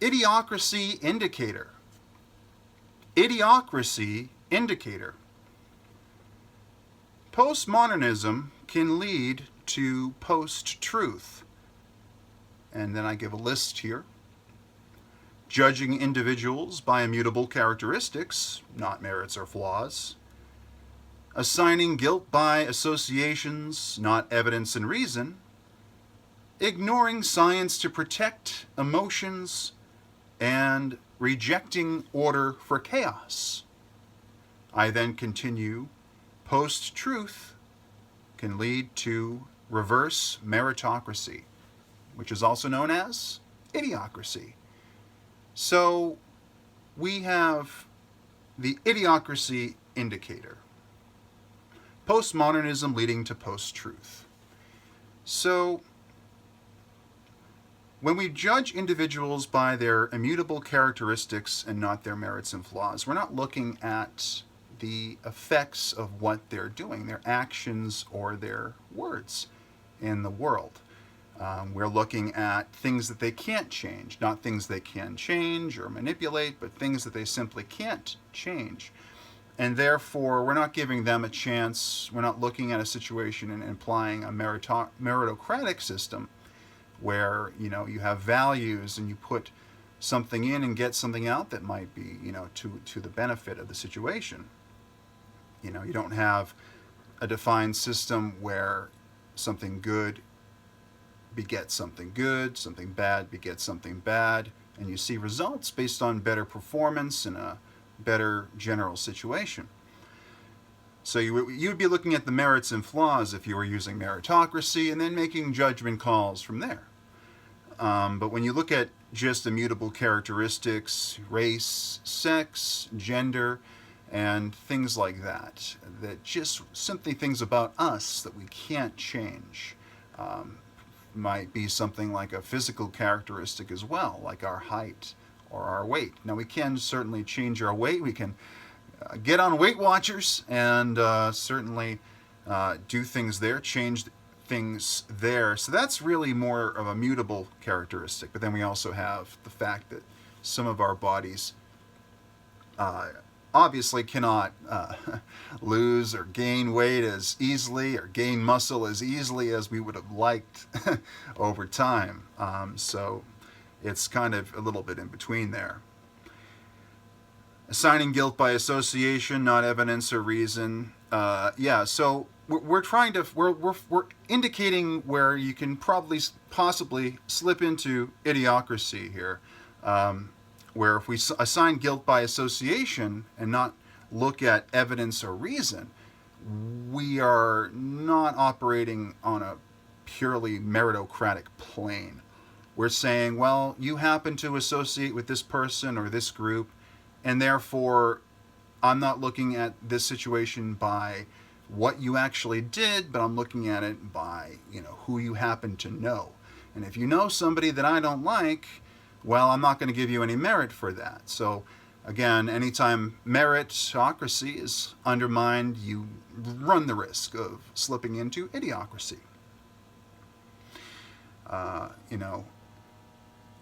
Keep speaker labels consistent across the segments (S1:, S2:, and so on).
S1: Idiocracy Indicator. Idiocracy Indicator. Postmodernism can lead to post-truth. And then I give a list here. Judging individuals by immutable characteristics, not merits or flaws. Assigning guilt by associations, not evidence and reason. Ignoring science to protect emotions, and rejecting order for chaos. I then continue, post-truth can lead to reverse meritocracy, which is also known as idiocracy. So we have the Idiocracy Indicator. Postmodernism leading to post-truth. So when we judge individuals by their immutable characteristics and not their merits and flaws, we're not looking at the effects of what they're doing, their actions or their words in the world. We're looking at things that they can't change, not things they can change or manipulate, but things that they simply can't change. And therefore, we're not giving them a chance. We're not looking at a situation and applying a meritocratic system where, you have values and you put something in and get something out that might be, to the benefit of the situation. You don't have a defined system where something good begets something good, something bad begets something bad, and you see results based on better performance in a better general situation. So you would be looking at the merits and flaws if you were using meritocracy and then making judgment calls from there. But when you look at just immutable characteristics, race, sex, gender, and things like that just simply things about us that we can't change, might be something like a physical characteristic as well, like our height or our weight. Now we can certainly change our weight. We can get on Weight Watchers and certainly do things there, change things there. So that's really more of a mutable characteristic. But then we also have the fact that some of our bodies obviously cannot lose or gain weight as easily or gain muscle as easily as we would have liked over time. So it's kind of a little bit in between there. Assigning guilt by association, not evidence or reason. So we're trying to we're indicating where you can possibly slip into idiocracy here, where if we assign guilt by association and not look at evidence or reason, we are not operating on a purely meritocratic plane. We're saying, well, you happen to associate with this person or this group, and therefore I'm not looking at this situation by what you actually did, but I'm looking at it by, who you happen to know. And if you know somebody that I don't like, well, I'm not going to give you any merit for that. So again, anytime meritocracy is undermined, you run the risk of slipping into idiocracy.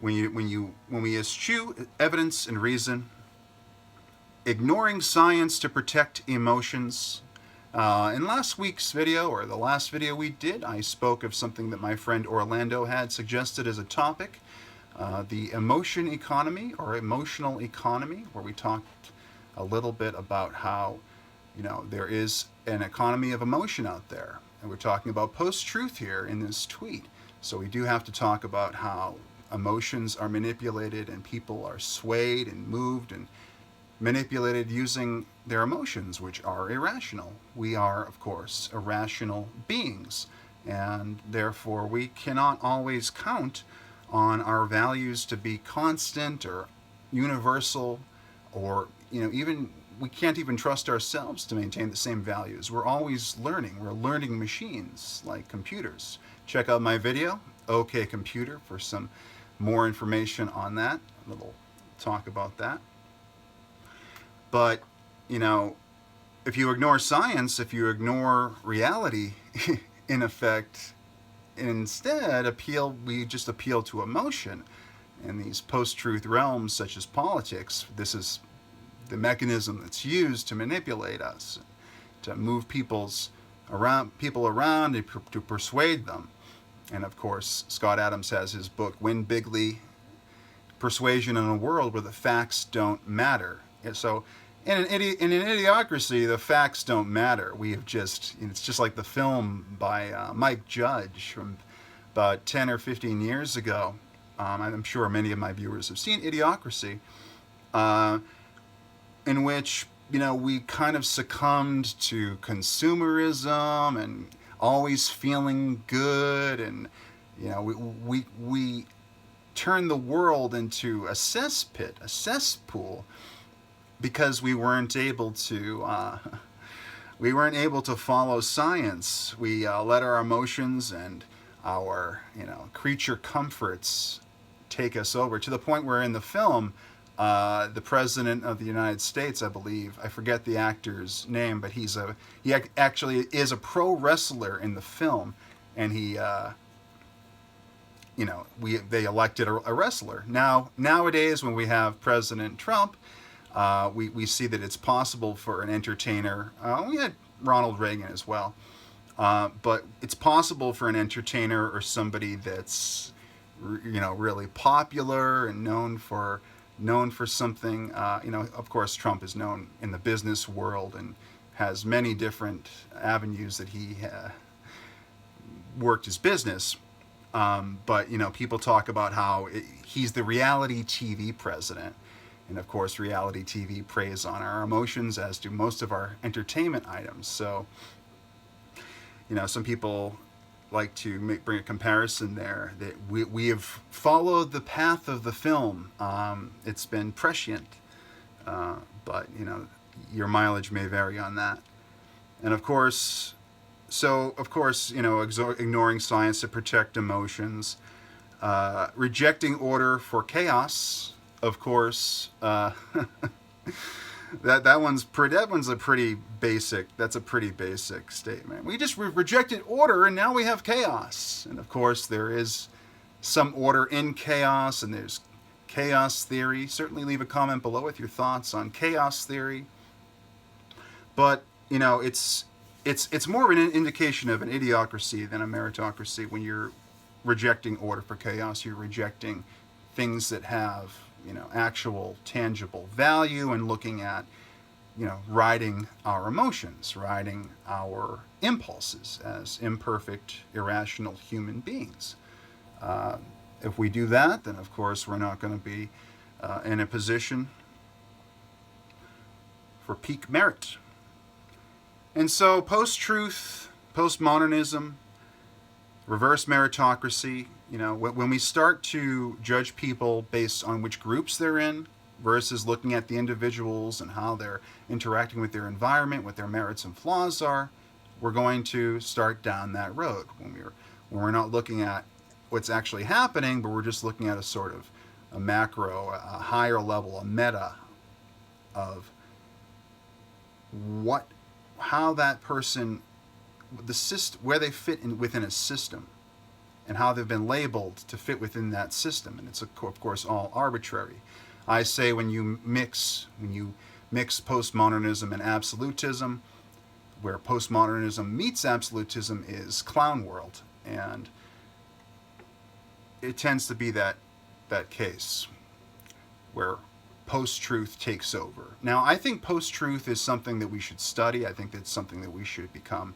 S1: When we eschew evidence and reason, ignoring science to protect emotions. In last week's video, or the last video we did, I spoke of something that my friend Orlando had suggested as a topic, the emotion economy, or emotional economy, where we talked a little bit about how, there is an economy of emotion out there. And we're talking about post-truth here in this tweet. So we do have to talk about how emotions are manipulated and people are swayed and moved and manipulated using their emotions, which are irrational. We are, of course, irrational beings, and therefore we cannot always count on our values to be constant or universal, or even we can't even trust ourselves to maintain the same values. We're always learning. We're learning machines like computers. Check out my video, OK Computer, for some more information on that. A little talk about that. But, if you ignore science, if you ignore reality, in effect, instead we just appeal to emotion. in these post-truth realms such as politics, this is the mechanism that's used to manipulate us, to move people around to persuade them. And of course, Scott Adams has his book Win Bigly, Persuasion in a World Where the Facts Don't Matter. And so in an idiocracy, the facts don't matter. We have just, it's just like the film by Mike Judge from about 10 or 15 years ago. I'm sure many of my viewers have seen Idiocracy, in which, we kind of succumbed to consumerism and always feeling good, and we turned the world into a cesspit, a cesspool, because we weren't able to follow science. We let our emotions and our creature comforts take us over, to the point where in the film, the president of the United States, I believe, I forget the actor's name, but he actually is a pro wrestler in the film, and they elected a wrestler. Nowadays, when we have President Trump, we see that it's possible for an entertainer. We had Ronald Reagan as well, but it's possible for an entertainer or somebody that's really popular and known for something. Of course, Trump is known in the business world and has many different avenues that he worked his business. But people talk about how he's the reality TV president. And of course, reality TV preys on our emotions, as do most of our entertainment items. So, some people like to bring a comparison there, that we have followed the path of the film. It's been prescient, but your mileage may vary on that. And of course, ignoring science to protect emotions, rejecting order for chaos. Of course, that one's a pretty basic. That's a pretty basic statement. We've rejected order, and now we have chaos. And of course, there is some order in chaos, and there's chaos theory. Certainly, leave a comment below with your thoughts on chaos theory. But it's more of an indication of an idiocracy than a meritocracy. When you're rejecting order for chaos, you're rejecting things that have actual tangible value, and looking at riding our emotions, riding our impulses as imperfect, irrational human beings. If we do that, then of course we're not going to be in a position for peak merit. And so post-truth, postmodernism, reverse meritocracy, when we start to judge people based on which groups they're in versus looking at the individuals and how they're interacting with their environment, what their merits and flaws are, we're going to start down that road. When we're not looking at what's actually happening, but we're just looking at a sort of a macro, a higher level, a meta of how that person, the system, where they fit within a system, and how they've been labeled to fit within that system. And it's of course all arbitrary. I say when you mix postmodernism and absolutism, where postmodernism meets absolutism is clown world, and it tends to be that case where post-truth takes over. Now, I think post-truth is something that we should study. I think that's something that we should become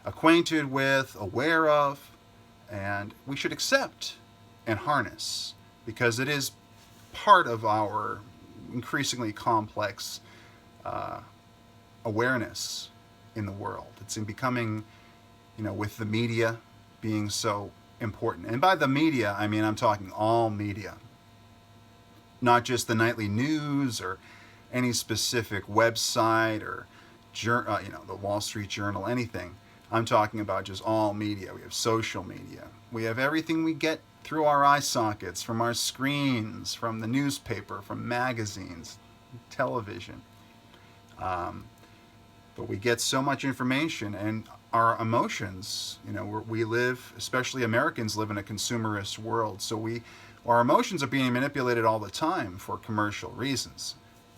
S1: acquainted with, aware of, and we should accept and harness, because it is part of our increasingly complex awareness in the world. It's in becoming, with the media being so important. And by the media, I mean I'm talking all media, not just the nightly news or any specific website or the Wall Street Journal, anything. I'm talking about just all media. We have social media. We have everything we get through our eye sockets, from our screens, from the newspaper, from magazines, television. But we get so much information, and our emotions, we live, especially Americans, live in a consumerist world. So we Our emotions are being manipulated all the time for commercial reasons.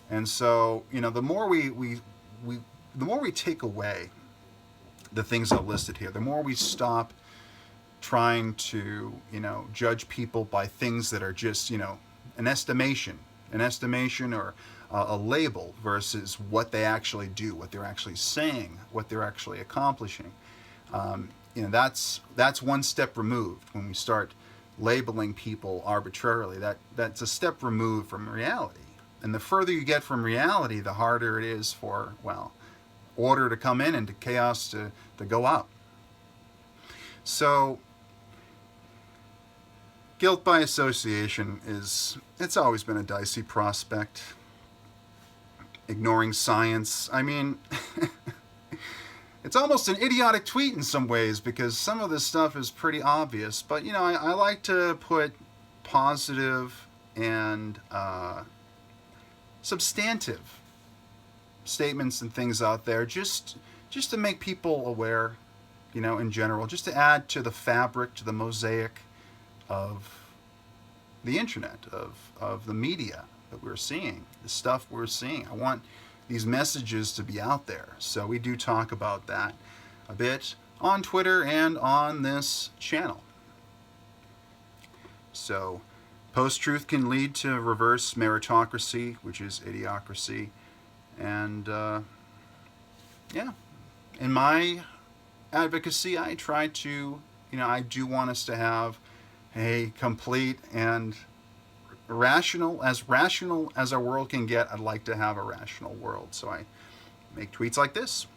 S1: And so, the more the more we take away the things I've listed here, the more we stop trying to, judge people by things that are just, an estimation, or a label versus what they actually do, what they're actually saying, what they're actually accomplishing. That's one step removed when we start labeling people arbitrarily. That's a step removed from reality. And the further you get from reality, the harder it is for, order to come in and to chaos to go out. So, guilt by association it's always been a dicey prospect. Ignoring science, it's almost an idiotic tweet in some ways because some of this stuff is pretty obvious. But, I like to put positive and substantive statements and things out there just to make people aware, in general, just to add to the fabric, to the mosaic of the internet, of the media that we're seeing, the stuff we're seeing. I want these messages to be out there. So we do talk about that a bit on Twitter and on this channel. So post-truth can lead to reverse meritocracy, which is idiocracy. And in my advocacy, I try to, I do want us to have a complete and rational as our world can get. I'd like to have a rational world. So I make tweets like this.